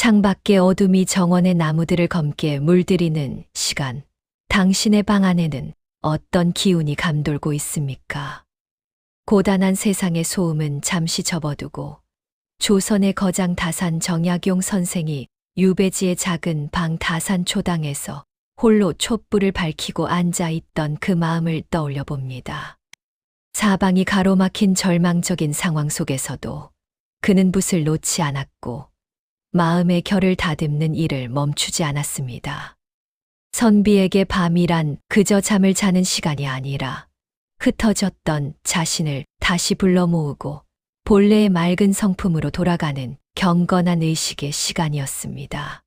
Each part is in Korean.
창밖의 어둠이 정원의 나무들을 검게 물들이는 시간. 당신의 방 안에는 어떤 기운이 감돌고 있습니까? 고단한 세상의 소음은 잠시 접어두고 조선의 거장 다산 정약용 선생이 유배지의 작은 방 다산 초당에서 홀로 촛불을 밝히고 앉아 있던 그 마음을 떠올려 봅니다. 사방이 가로막힌 절망적인 상황 속에서도 그는 붓을 놓지 않았고 마음의 결을 다듬는 일을 멈추지 않았습니다. 선비에게 밤이란 그저 잠을 자는 시간이 아니라 흩어졌던 자신을 다시 불러 모으고 본래의 맑은 성품으로 돌아가는 경건한 의식의 시간이었습니다.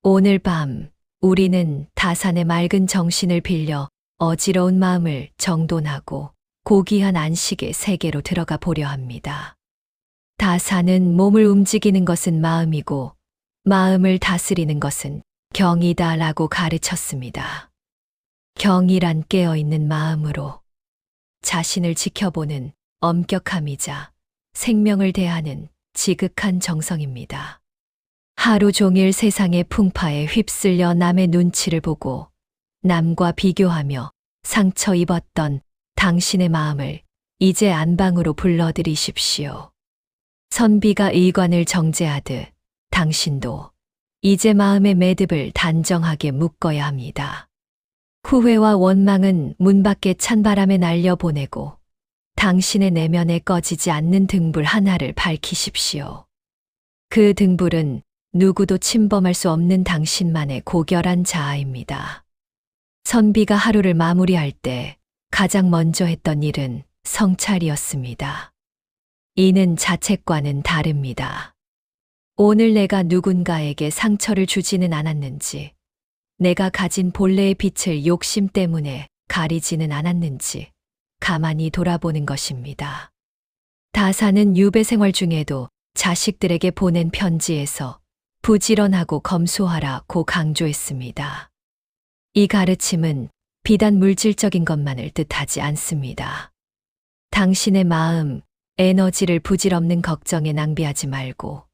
오늘 밤 우리는 다산의 맑은 정신을 빌려 어지러운 마음을 정돈하고 고귀한 안식의 세계로 들어가 보려 합니다. 다산은 몸을 움직이는 것은 마음이고 마음을 다스리는 것은 경이다라고 가르쳤습니다. 경이란 깨어있는 마음으로 자신을 지켜보는 엄격함이자 생명을 대하는 지극한 정성입니다. 하루 종일 세상의 풍파에 휩쓸려 남의 눈치를 보고 남과 비교하며 상처 입었던 당신의 마음을 이제 안방으로 불러들이십시오. 선비가 의관을 정제하듯 당신도 이제 마음의 매듭을 단정하게 묶어야 합니다. 후회와 원망은 문 밖에 찬바람에 날려보내고 당신의 내면에 꺼지지 않는 등불 하나를 밝히십시오. 그 등불은 누구도 침범할 수 없는 당신만의 고결한 자아입니다. 선비가 하루를 마무리할 때 가장 먼저 했던 일은 성찰이었습니다. 이는 자책과는 다릅니다. 오늘 내가 누군가에게 상처를 주지는 않았는지, 내가 가진 본래의 빛을 욕심 때문에 가리지는 않았는지 가만히 돌아보는 것입니다. 다산은 유배 생활 중에도 자식들에게 보낸 편지에서 부지런하고 검소하라고 강조했습니다. 이 가르침은 비단 물질적인 것만을 뜻하지 않습니다. 당신의 마음, 에너지를 부질없는 걱정에 낭비하지 말고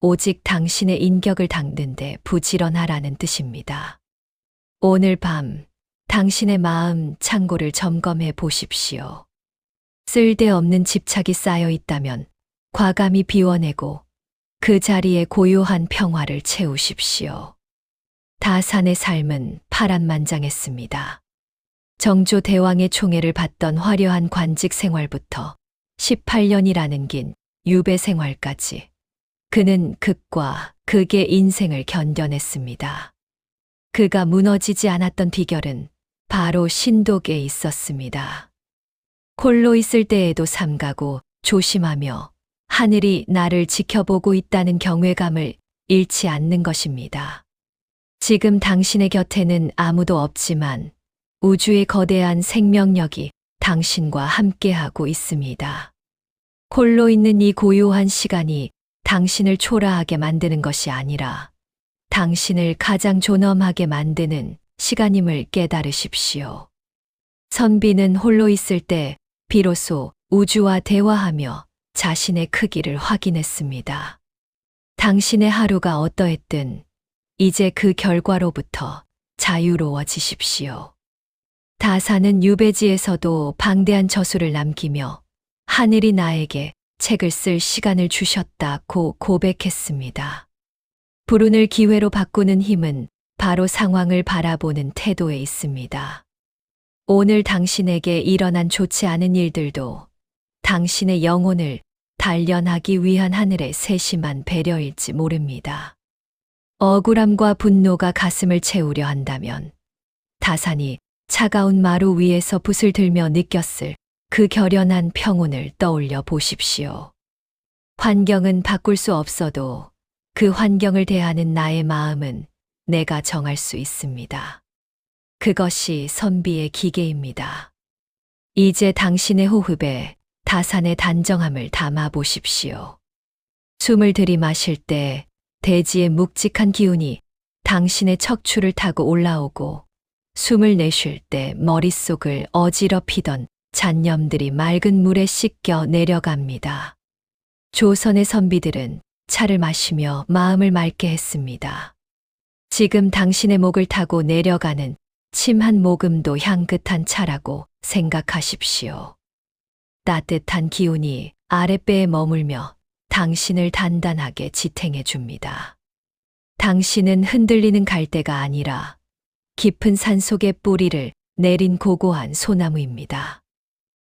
오직 당신의 인격을 닦는 데 부지런하라는 뜻입니다. 오늘 밤 당신의 마음 창고를 점검해 보십시오. 쓸데없는 집착이 쌓여 있다면 과감히 비워내고 그 자리에 고요한 평화를 채우십시오. 다산의 삶은 파란만장했습니다. 정조 대왕의 총애를 받던 화려한 관직 생활부터 18년이라는 긴 유배 생활까지 그는 극과 극의 인생을 견뎌냈습니다. 그가 무너지지 않았던 비결은 바로 신독에 있었습니다. 홀로 있을 때에도 삼가고 조심하며 하늘이 나를 지켜보고 있다는 경외감을 잃지 않는 것입니다. 지금 당신의 곁에는 아무도 없지만 우주의 거대한 생명력이 당신과 함께하고 있습니다. 홀로 있는 이 고요한 시간이 당신을 초라하게 만드는 것이 아니라 당신을 가장 존엄하게 만드는 시간임을 깨달으십시오. 선비는 홀로 있을 때 비로소 우주와 대화하며 자신의 크기를 확인했습니다. 당신의 하루가 어떠했든 이제 그 결과로부터 자유로워지십시오. 다산은 유배지에서도 방대한 저수를 남기며 하늘이 나에게 책을 쓸 시간을 주셨다고 고백했습니다. 불운을 기회로 바꾸는 힘은 바로 상황을 바라보는 태도에 있습니다. 오늘 당신에게 일어난 좋지 않은 일들도 당신의 영혼을 단련하기 위한 하늘의 세심한 배려일지 모릅니다. 억울함과 분노가 가슴을 채우려 한다면 다산이 차가운 마루 위에서 붓을 들며 느꼈을 그 결연한 평온을 떠올려 보십시오. 환경은 바꿀 수 없어도 그 환경을 대하는 나의 마음은 내가 정할 수 있습니다. 그것이 선비의 기계입니다. 이제 당신의 호흡에 다산의 단정함을 담아 보십시오. 숨을 들이마실 때 대지의 묵직한 기운이 당신의 척추를 타고 올라오고 숨을 내쉴 때 머릿속을 어지럽히던 잔념들이 맑은 물에 씻겨 내려갑니다. 조선의 선비들은 차를 마시며 마음을 맑게 했습니다. 지금 당신의 목을 타고 내려가는 침 한 모금도 향긋한 차라고 생각하십시오. 따뜻한 기운이 아랫배에 머물며 당신을 단단하게 지탱해 줍니다. 당신은 흔들리는 갈대가 아니라 깊은 산속의 뿌리를 내린 고고한 소나무입니다.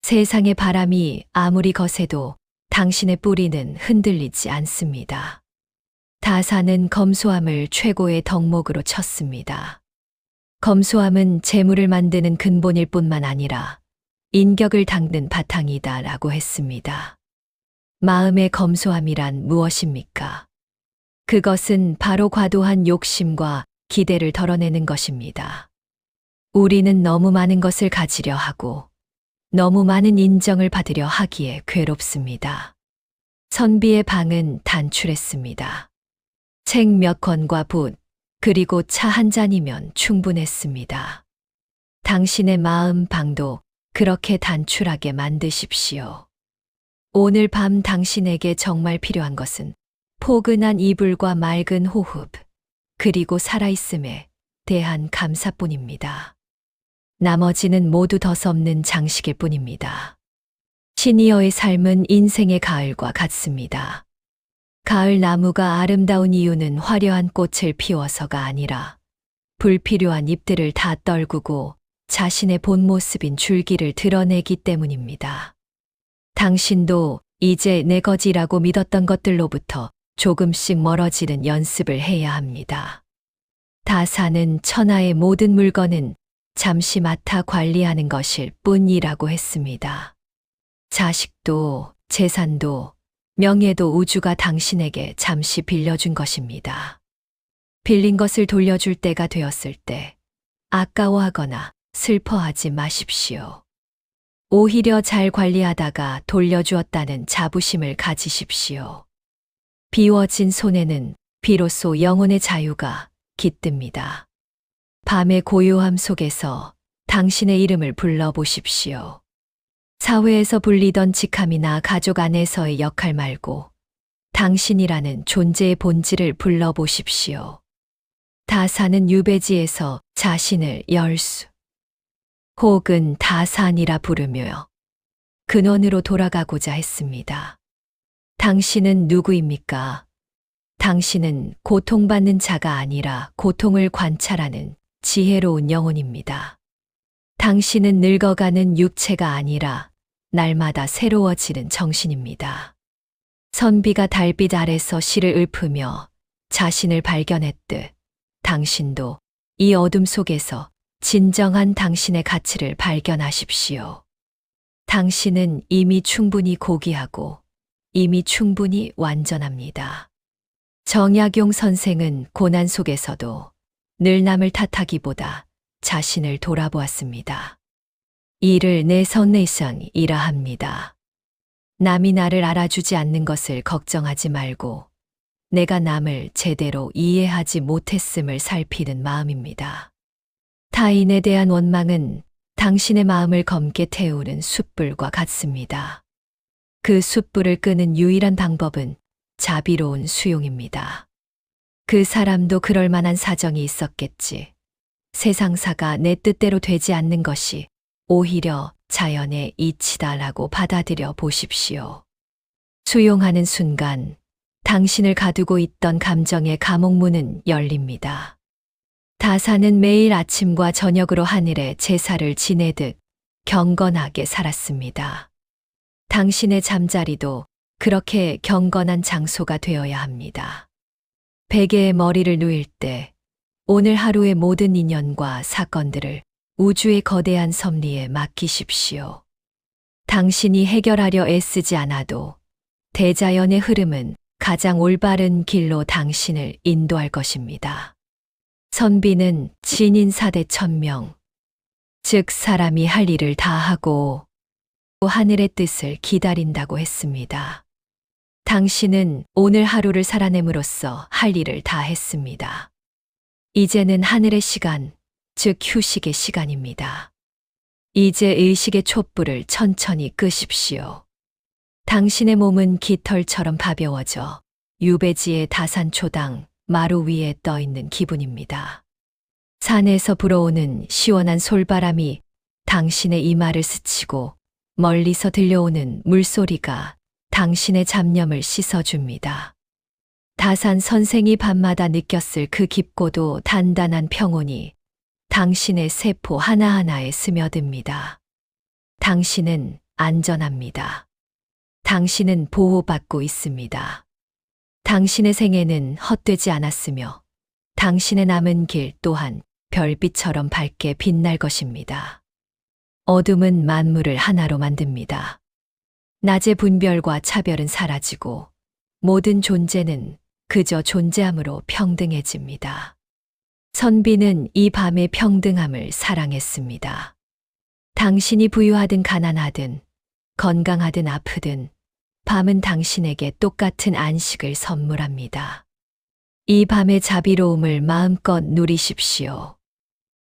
세상의 바람이 아무리 거세도 당신의 뿌리는 흔들리지 않습니다. 다사는 검소함을 최고의 덕목으로 쳤습니다. 검소함은 재물을 만드는 근본일 뿐만 아니라 인격을 닦는 바탕이다라고 했습니다. 마음의 검소함이란 무엇입니까? 그것은 바로 과도한 욕심과 기대를 덜어내는 것입니다. 우리는 너무 많은 것을 가지려 하고 너무 많은 인정을 받으려 하기에 괴롭습니다. 선비의 방은 단출했습니다. 책 몇 권과 붓, 그리고 차 한 잔이면 충분했습니다. 당신의 마음 방도 그렇게 단출하게 만드십시오. 오늘 밤 당신에게 정말 필요한 것은 포근한 이불과 맑은 호흡, 그리고 살아있음에 대한 감사뿐입니다. 나머지는 모두 덧없는 장식일 뿐입니다. 시니어의 삶은 인생의 가을과 같습니다. 가을 나무가 아름다운 이유는 화려한 꽃을 피워서가 아니라 불필요한 잎들을 다 떨구고 자신의 본 모습인 줄기를 드러내기 때문입니다. 당신도 이제 내 거지라고 믿었던 것들로부터 조금씩 멀어지는 연습을 해야 합니다. 다사는 천하의 모든 물건은 잠시 맡아 관리하는 것일 뿐이라고 했습니다. 자식도, 재산도, 명예도 우주가 당신에게 잠시 빌려준 것입니다. 빌린 것을 돌려줄 때가 되었을 때 아까워하거나 슬퍼하지 마십시오. 오히려 잘 관리하다가 돌려주었다는 자부심을 가지십시오. 비워진 손에는 비로소 영혼의 자유가 깃듭니다. 밤의 고요함 속에서 당신의 이름을 불러보십시오. 사회에서 불리던 직함이나 가족 안에서의 역할 말고 당신이라는 존재의 본질을 불러보십시오. 다사는 유배지에서 자신을 열수 혹은 다산이라 부르며 근원으로 돌아가고자 했습니다. 당신은 누구입니까? 당신은 고통받는 자가 아니라 고통을 관찰하는 지혜로운 영혼입니다. 당신은 늙어가는 육체가 아니라 날마다 새로워지는 정신입니다. 선비가 달빛 아래서 실을 읊으며 자신을 발견했듯 당신도 이 어둠 속에서 진정한 당신의 가치를 발견하십시오. 당신은 이미 충분히 고귀하고 이미 충분히 완전합니다. 정약용 선생은 고난 속에서도 늘 남을 탓하기보다 자신을 돌아보았습니다. 이를 내선내상이라 합니다. 남이 나를 알아주지 않는 것을 걱정하지 말고 내가 남을 제대로 이해하지 못했음을 살피는 마음입니다. 타인에 대한 원망은 당신의 마음을 검게 태우는 숯불과 같습니다. 그 숯불을 끄는 유일한 방법은 자비로운 수용입니다. 그 사람도 그럴 만한 사정이 있었겠지. 세상사가 내 뜻대로 되지 않는 것이 오히려 자연의 이치다라고 받아들여 보십시오. 수용하는 순간 당신을 가두고 있던 감정의 감옥문은 열립니다. 다사는 매일 아침과 저녁으로 하늘에 제사를 지내듯 경건하게 살았습니다. 당신의 잠자리도 그렇게 경건한 장소가 되어야 합니다. 베개에 머리를 누일 때 오늘 하루의 모든 인연과 사건들을 우주의 거대한 섭리에 맡기십시오. 당신이 해결하려 애쓰지 않아도 대자연의 흐름은 가장 올바른 길로 당신을 인도할 것입니다. 선비는 진인사대 천명, 즉 사람이 할 일을 다 하고 하늘의 뜻을 기다린다고 했습니다. 당신은 오늘 하루를 살아냄으로써 할 일을 다 했습니다. 이제는 하늘의 시간, 즉 휴식의 시간입니다. 이제 의식의 촛불을 천천히 끄십시오. 당신의 몸은 깃털처럼 가벼워져 유배지의 다산초당 마루 위에 떠 있는 기분입니다. 산에서 불어오는 시원한 솔바람이 당신의 이마를 스치고 멀리서 들려오는 물소리가 당신의 잡념을 씻어줍니다. 다산 선생이 밤마다 느꼈을 그 깊고도 단단한 평온이 당신의 세포 하나하나에 스며듭니다. 당신은 안전합니다. 당신은 보호받고 있습니다. 당신의 생애는 헛되지 않았으며 당신의 남은 길 또한 별빛처럼 밝게 빛날 것입니다. 어둠은 만물을 하나로 만듭니다. 낮의 분별과 차별은 사라지고 모든 존재는 그저 존재함으로 평등해집니다. 선비는 이 밤의 평등함을 사랑했습니다. 당신이 부유하든 가난하든 건강하든 아프든 밤은 당신에게 똑같은 안식을 선물합니다. 이 밤의 자비로움을 마음껏 누리십시오.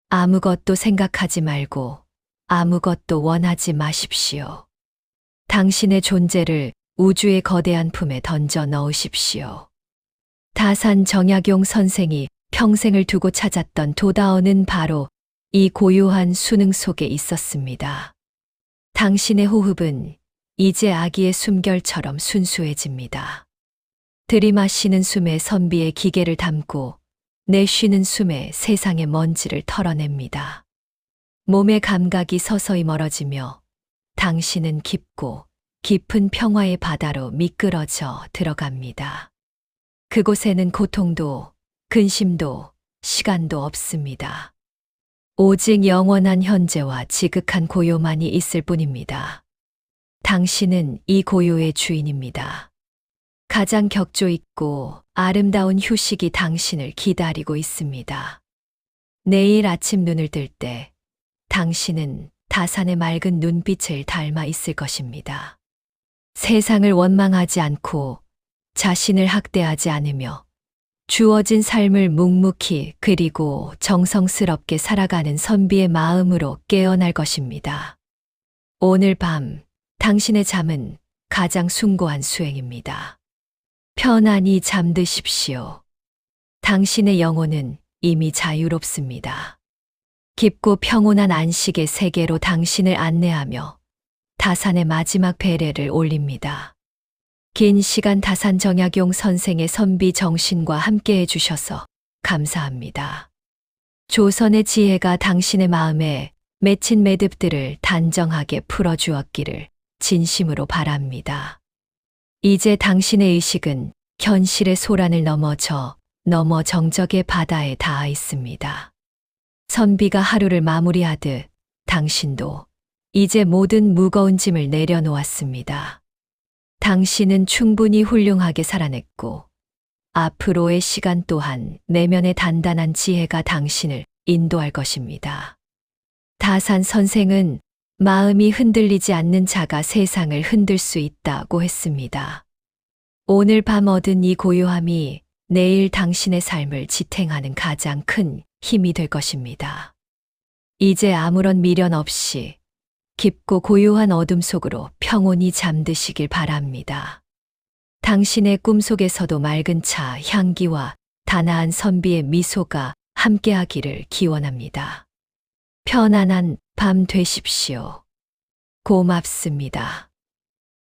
아무것도 생각하지 말고 아무것도 원하지 마십시오. 당신의 존재를 우주의 거대한 품에 던져 넣으십시오. 다산 정약용 선생이 평생을 두고 찾았던 도다어는 바로 이 고요한 수능 속에 있었습니다. 당신의 호흡은 이제 아기의 숨결처럼 순수해집니다. 들이마시는 숨에 선비의 기계를 담고 내쉬는 숨에 세상의 먼지를 털어냅니다. 몸의 감각이 서서히 멀어지며 당신은 깊고 깊은 평화의 바다로 미끄러져 들어갑니다. 그곳에는 고통도 근심도 시간도 없습니다. 오직 영원한 현재와 지극한 고요만이 있을 뿐입니다. 당신은 이 고요의 주인입니다. 가장 격조 있고 아름다운 휴식이 당신을 기다리고 있습니다. 내일 아침 눈을 뜰 때 당신은 다산의 맑은 눈빛을 닮아 있을 것입니다. 세상을 원망하지 않고 자신을 학대하지 않으며 주어진 삶을 묵묵히 그리고 정성스럽게 살아가는 선비의 마음으로 깨어날 것입니다. 오늘 밤 당신의 잠은 가장 숭고한 수행입니다. 편안히 잠드십시오. 당신의 영혼은 이미 자유롭습니다. 깊고 평온한 안식의 세계로 당신을 안내하며 다산의 마지막 배례를 올립니다. 긴 시간 다산 정약용 선생의 선비 정신과 함께 해주셔서 감사합니다. 조선의 지혜가 당신의 마음에 맺힌 매듭들을 단정하게 풀어주었기를 진심으로 바랍니다. 이제 당신의 의식은 현실의 소란을 넘어 정적의 바다에 닿아 있습니다. 선비가 하루를 마무리하듯 당신도 이제 모든 무거운 짐을 내려놓았습니다. 당신은 충분히 훌륭하게 살아냈고 앞으로의 시간 또한 내면의 단단한 지혜가 당신을 인도할 것입니다. 다산 선생은 마음이 흔들리지 않는 자가 세상을 흔들 수 있다고 했습니다. 오늘 밤 얻은 이 고요함이 내일 당신의 삶을 지탱하는 가장 큰 힘이 될 것입니다. 이제 아무런 미련 없이 깊고 고요한 어둠 속으로 평온히 잠드시길 바랍니다. 당신의 꿈속에서도 맑은 차 향기와 단아한 선비의 미소가 함께하기를 기원합니다. 편안한 밤 되십시오. 고맙습니다.